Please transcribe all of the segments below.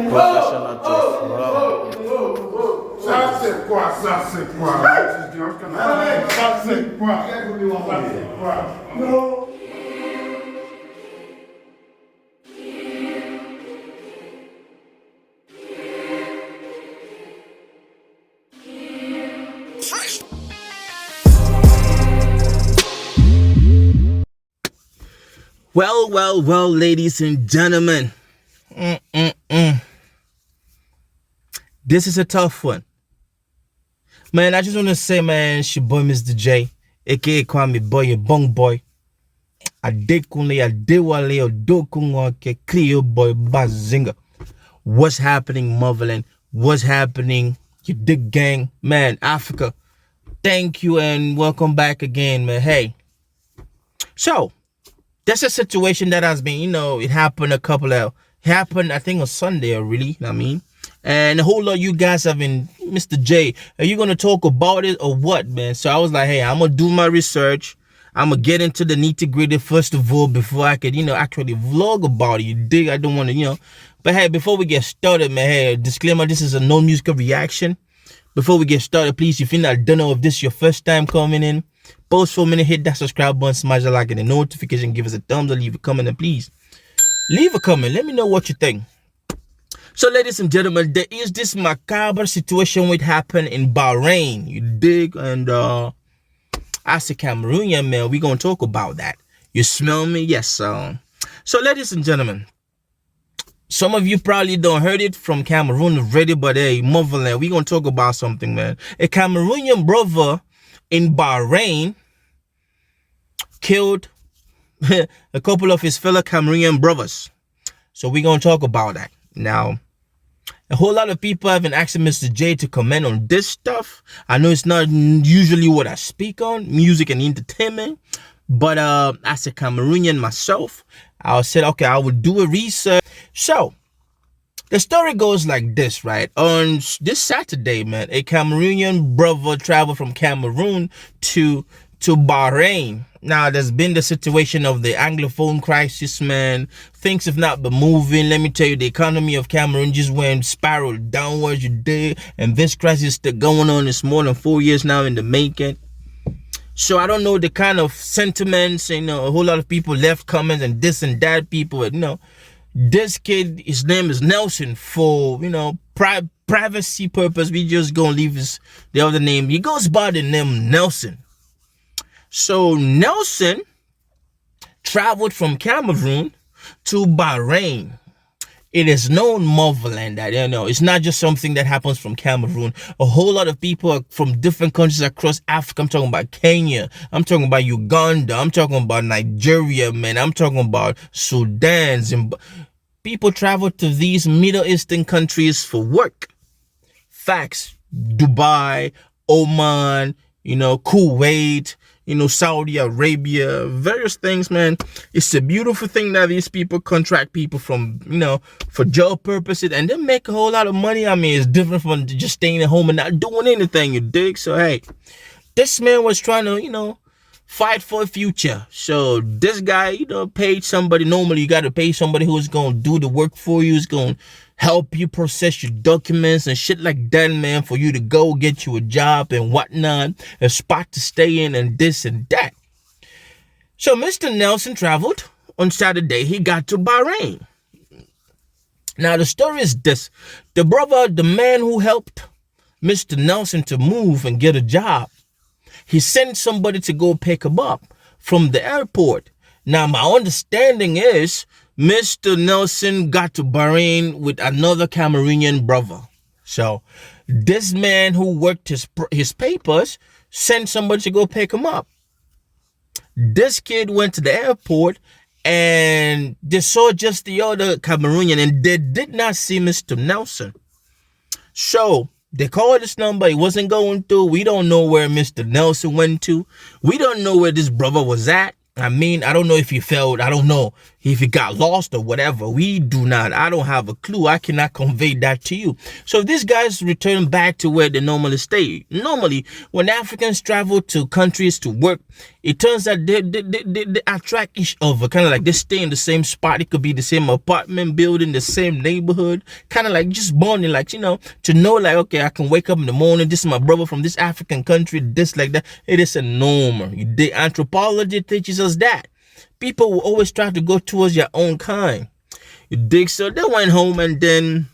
Professional drift. Ça c'est quoi? Ça c'est quoi? Ça c'est quoi? Non. Well, ladies and gentlemen. This is a tough one. Man, I just want to say, man, it's your boy, MisterJaay, aka Kwame Boy, your bong boy. Adekunle, Adewale, Odokunwa, Cleo boy, Bazinga. What's happening, Motherland? What's happening, you dig gang? Man, Africa. Thank you and welcome back again, man. Hey. So, that's a situation that has been, it happened I think on Sunday, really, and a whole lot of you guys have been, MisterJaay, are you going to talk about it or what, man? So I was like, hey, I'm going to do my research. I'm going to get into the nitty-gritty first of all before I could, actually vlog about it. You dig? I don't want to, But hey, before we get started, man, hey, disclaimer, this is a non-musical reaction. Before we get started, please, if you're not done or if this is your first time coming in, pause for a minute, hit that subscribe button, smash the like and the notification, give us a thumbs up, leave a comment, and please leave a comment. Let me know what you think. So, ladies and gentlemen, there is this macabre situation which happened in Bahrain. You dig? And as a Cameroonian, man, we're going to talk about that. You smell me? Yes. So, ladies and gentlemen, some of you probably don't heard it from Cameroon already, but hey, motherland, we're going to talk about something, man. A Cameroonian brother in Bahrain killed a couple of his fellow Cameroonian brothers. So we're going to talk about that. Now, a whole lot of people have been asking MisterJaay to comment on this stuff. I know it's not usually what I speak on, music and entertainment. But as a Cameroonian myself, I said, okay, I will do a research. So, the story goes like this, right? On this Saturday, man, a Cameroonian brother traveled from Cameroon to Bahrain. Now, there's been the situation of the Anglophone crisis, man. Things have not been moving. Let me tell you, the economy of Cameroon just went spiral downwards, you dig? And this crisis is still going on. It's more than 4 years now in the making. So I don't know the kind of sentiments, a whole lot of people left comments and this and that people, this kid, his name is Nelson for, privacy purpose. We just gonna leave the other name. He goes by the name Nelson. So Nelson traveled from Cameroon to Bahrain. It is known, motherland, that it's not just something that happens from Cameroon. A whole lot of people from different countries across Africa. I'm talking about Kenya. I'm talking about Uganda. I'm talking about Nigeria, man. I'm talking about Sudan. People travel to these Middle Eastern countries for work. Facts. Dubai, Oman, Kuwait, Saudi Arabia, various things, man. It's a beautiful thing that these people contract people from, for job purposes, and they make a whole lot of money. I mean, it's different from just staying at home and not doing anything, you dig? So, hey, this man was trying to, fight for a future. So this guy, paid somebody. Normally, you got to pay somebody who's going to do the work for you, who's going to help you process your documents and shit like that, man, for you to go get you a job and whatnot, a spot to stay in and this and that. So Mr. Nelson traveled on Saturday. He got to Bahrain. Now, the story is this. The man who helped Mr. Nelson to move and get a job, he sent somebody to go pick him up from the airport. Now, my understanding is Mr. Nelson got to Bahrain with another Cameroonian brother. So this man who worked his papers sent somebody to go pick him up. This kid went to the airport and they saw just the other Cameroonian and they did not see Mr. Nelson. So they called this number. It wasn't going through. We don't know where Mr. Nelson went to. We don't know where this brother was at. I mean, I don't know if he failed. I don't know if he got lost or whatever. We do not. I don't have a clue. I cannot convey that to you. So these guys return back to where they normally stay. Normally, when Africans travel to countries to work, It turns out they attract each other, kind of like they stay in the same spot. It could be the same apartment building, the same neighborhood, kind of like just bonding, like, you know, to know like, okay, I can wake up in the morning, this is my brother from this African country, this like that. It is a norm. The anthropology teaches us that people will always try to go towards your own kind. You dig? So they went home and then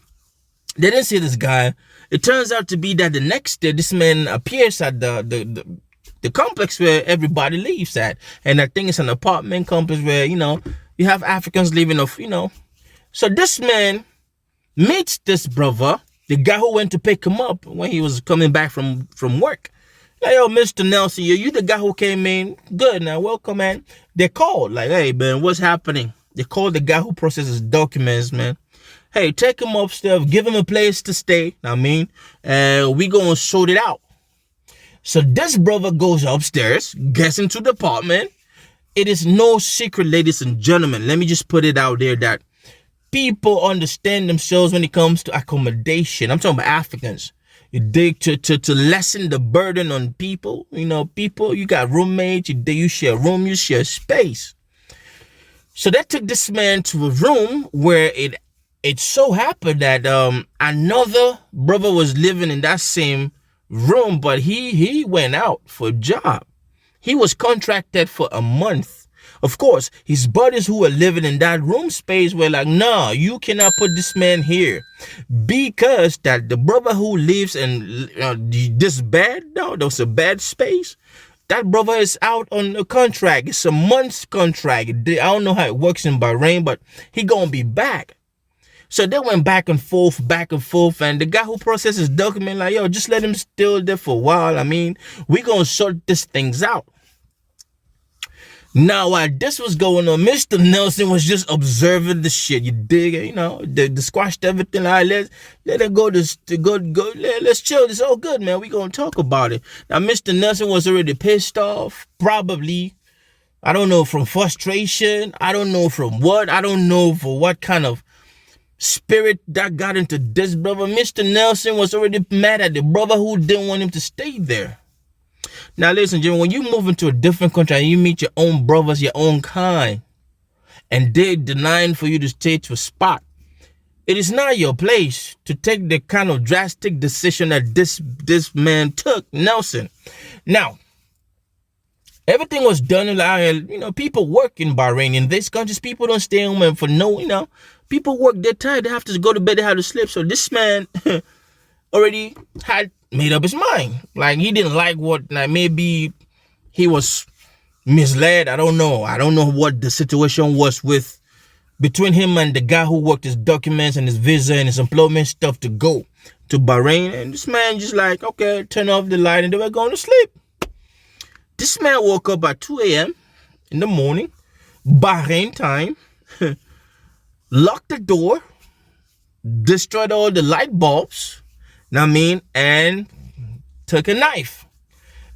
they didn't see this guy. It turns out to be that the next day, this man appears at the complex where everybody lives at. And I think it's an apartment complex where, you know, you have Africans living off, you know. So this man meets this brother, the guy who went to pick him up when he was coming back from work. Like, yo, Mr. Nelson, you the guy who came in. Good, now, welcome, man. They called, like, hey, man, what's happening? They called the guy who processes documents, man. Hey, take him upstairs, give him a place to stay, I mean, and we gonna sort it out. So this brother goes upstairs, gets into the apartment. It is no secret, ladies and gentlemen. Let me just put it out there that people understand themselves when it comes to accommodation. I'm talking about Africans. You dig, to lessen the burden on people. You know, people, you got roommates, you share a room, you share space. So that took this man to a room where it so happened that another brother was living in that same room, but he went out for a job. He was contracted for a month. Of course, his buddies who were living in that room space were like, nah, you cannot put this man here, because that the brother who lives in this bed, no, there was a bad space. That brother is out on a contract. It's a month's contract. I don't know how it works in Bahrain, but he gonna be back. So they went back and forth, and the guy who processes document like, yo, just let him still there for a while. I mean, we gonna sort these things out. Now, while this was going on, Mr. Nelson was just observing the shit. You dig it? You know, they squashed everything. All right, let it go. Let's chill. It's all good, man. We gonna talk about it. Now, Mr. Nelson was already pissed off, probably. I don't know, from frustration. I don't know from what. I don't know for what kind of spirit that got into this brother. Mr. Nelson was already mad at the brother who didn't want him to stay there. Now, ladies and gentlemen, when you move into a different country and you meet your own brothers, your own kind, and they're denying for you to stay to a spot, it is not your place to take the kind of drastic decision that this man took, Nelson. Now, everything was done in, you know, people work in Bahrain. In this country, people don't stay home and for no, you know, people work, they're tired, they have to go to bed, they have to sleep. So this man already had made up his mind. Like, he didn't like what, like, maybe he was misled. I don't know what the situation was with between him and the guy who worked his documents and his visa and his employment stuff to go to Bahrain. And this man just like, okay, turn off the light, and they were going to sleep. This man woke up at 2 a.m. in the morning, Bahrain time, locked the door, destroyed all the light bulbs, know what I mean, and took a knife.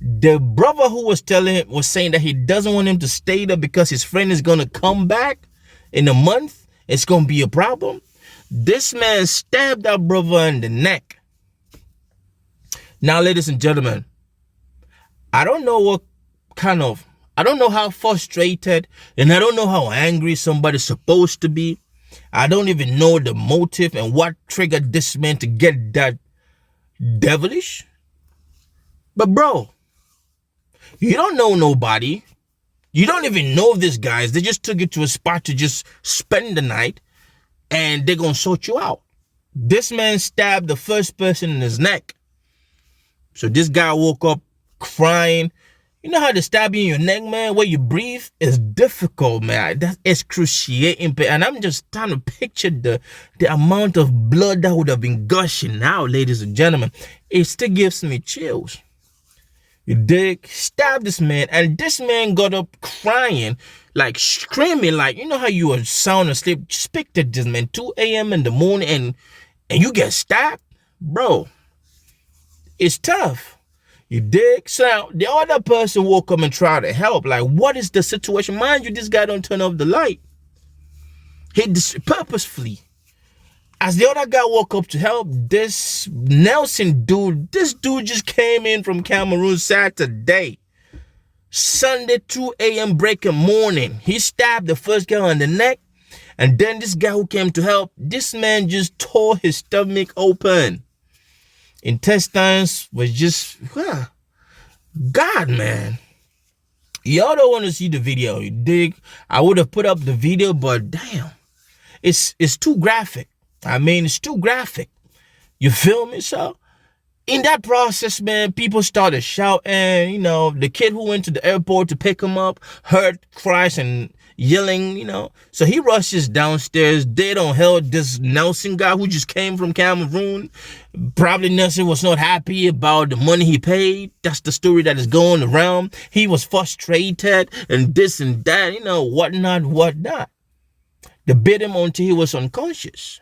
The brother who was saying that he doesn't want him to stay there because his friend is gonna come back in a month. It's gonna be a problem. This man stabbed that brother in the neck. Now, ladies and gentlemen, I don't know how frustrated and I don't know how angry somebody's supposed to be. I don't even know the motive and what triggered this man to get that devilish. But bro, you don't know nobody. You don't even know these guys. They just took you to a spot to just spend the night and they're gonna sort you out. This man stabbed the first person in his neck. So this guy woke up crying. You know how to stab you in your neck, man, where you breathe is difficult, man. That's excruciating. And I'm just trying to picture the amount of blood that would have been gushing out, ladies and gentlemen. It still gives me chills. You dig? Stab this man, and this man got up crying, like screaming, like, you know how you are sound asleep. Just picture this man, 2 a.m. in the morning, and you get stabbed, bro. It's tough. You dig? So the other person woke up and tried to help. Like, what is the situation? Mind you, this guy don't turn off the light. He purposefully. As the other guy woke up to help, this Nelson dude, this dude just came in from Cameroon Saturday. Sunday 2 a.m. breaking morning. He stabbed the first guy on the neck. And then this guy who came to help, this man just tore his stomach open. Intestines was just, God, man. Y'all don't want to see the video, you dig? I would have put up the video, but damn. It's too graphic. I mean, it's too graphic. You feel me? So, in that process, man, people started shouting. You know, the kid who went to the airport to pick him up heard cries and yelling, you know. So he rushes downstairs. They don't help this Nelson guy who just came from Cameroon. Probably Nelson was not happy about the money he paid. That's the story that is going around. He was frustrated and this and that, you know, whatnot. They beat him until he was unconscious.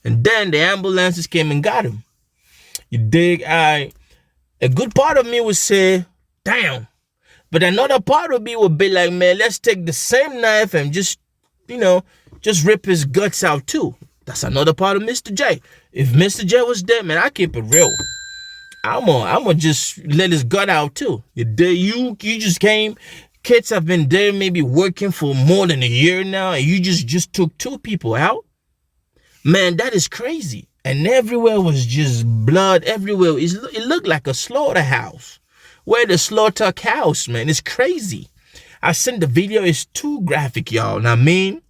And then the ambulances came and got him. You dig? A good part of me would say, damn. But another part of me would be like, man, let's take the same knife and just, you know, just rip his guts out too. That's another part of MisterJaay. If MisterJaay was dead, man, I keep it real. I'ma just let his gut out too. You just came. Kids have been there maybe working for more than a year now, and you just took 2 people out. Man, that is crazy. And everywhere was just blood everywhere. It looked like a slaughterhouse. Where the slaughter cows, man. It's crazy. I sent the video. It's too graphic, y'all. Know what I mean?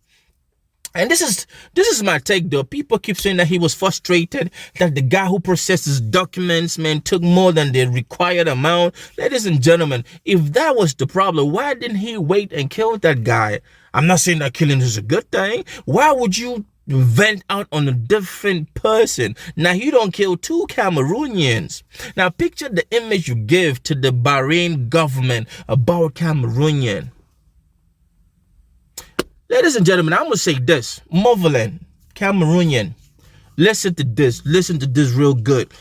And this is my take, though. People keep saying that he was frustrated, that the guy who processed his documents, man, took more than the required amount. Ladies and gentlemen, if that was the problem, why didn't he wait and kill that guy? I'm not saying that killing is a good thing. Why would you vent out on a different person? Now, you don't kill 2 Cameroonians. Now, picture the image you give to the Bahrain government about Cameroonian. Ladies and gentlemen, I'm going to say this. Motherland, Cameroonian, listen to this real good.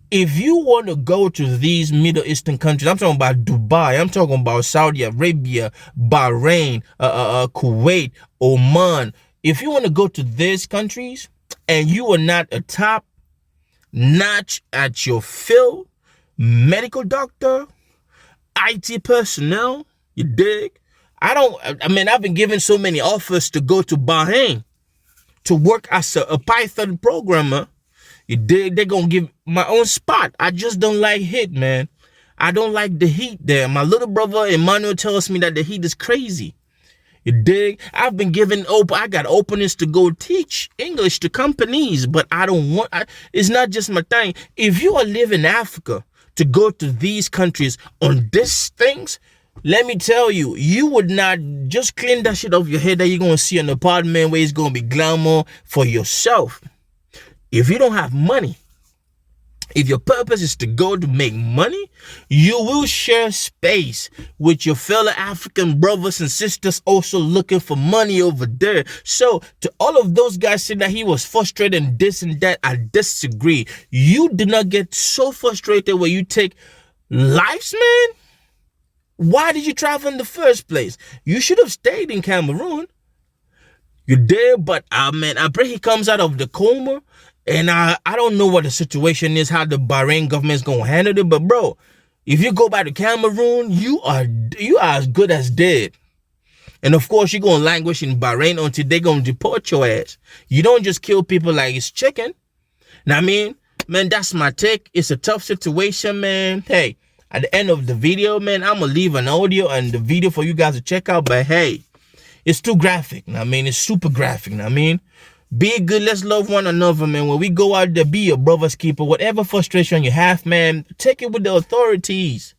If you want to go to these Middle Eastern countries, I'm talking about Dubai, I'm talking about Saudi Arabia, Bahrain, Kuwait, Oman. If you want to go to these countries and you are not a top notch at your field, medical doctor, IT personnel, you dig? I've been given so many offers to go to Bahrain to work as a Python programmer. You dig? They're going to give my own spot. I just don't like heat, man. I don't like the heat there. My little brother Emmanuel tells me that the heat is crazy. You dig? I've been given I got openings to go teach English to companies, but I don't want, it's not just my thing. If you are living in Africa to go to these countries on these things, let me tell you, you would not just clean that shit off your head that you're going to see an apartment where it's going to be glamour for yourself. If you don't have money, if your purpose is to go to make money, you will share space with your fellow African brothers and sisters also looking for money over there. So to all of those guys saying that he was frustrated and this and that, I disagree. You do not get so frustrated where you take lives, man. Why did you travel in the first place? You should have stayed in Cameroon. You did, but man, I pray he comes out of the coma. And I don't know what the situation is, how the Bahrain government's going to handle it. But, bro, if you go back to Cameroon, you are as good as dead. And, of course, you're going to languish in Bahrain until they're going to deport your ass. You don't just kill people like it's chicken. Now, I mean, man, that's my take. It's a tough situation, man. Hey, at the end of the video, man, I'm going to leave an audio and the video for you guys to check out. But, hey, it's too graphic. I mean, it's super graphic. I mean, be good. Let's love one another, man. When we go out there, be your brother's keeper. Whatever frustration you have, man, take it with the authorities.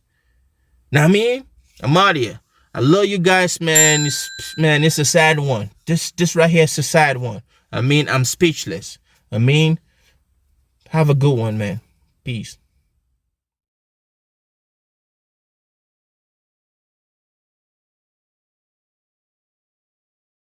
Know what I mean? I'm out here. I love you guys, man. It's a sad one. This right here is a sad one. I mean, I'm speechless. I mean, have a good one, man. Peace.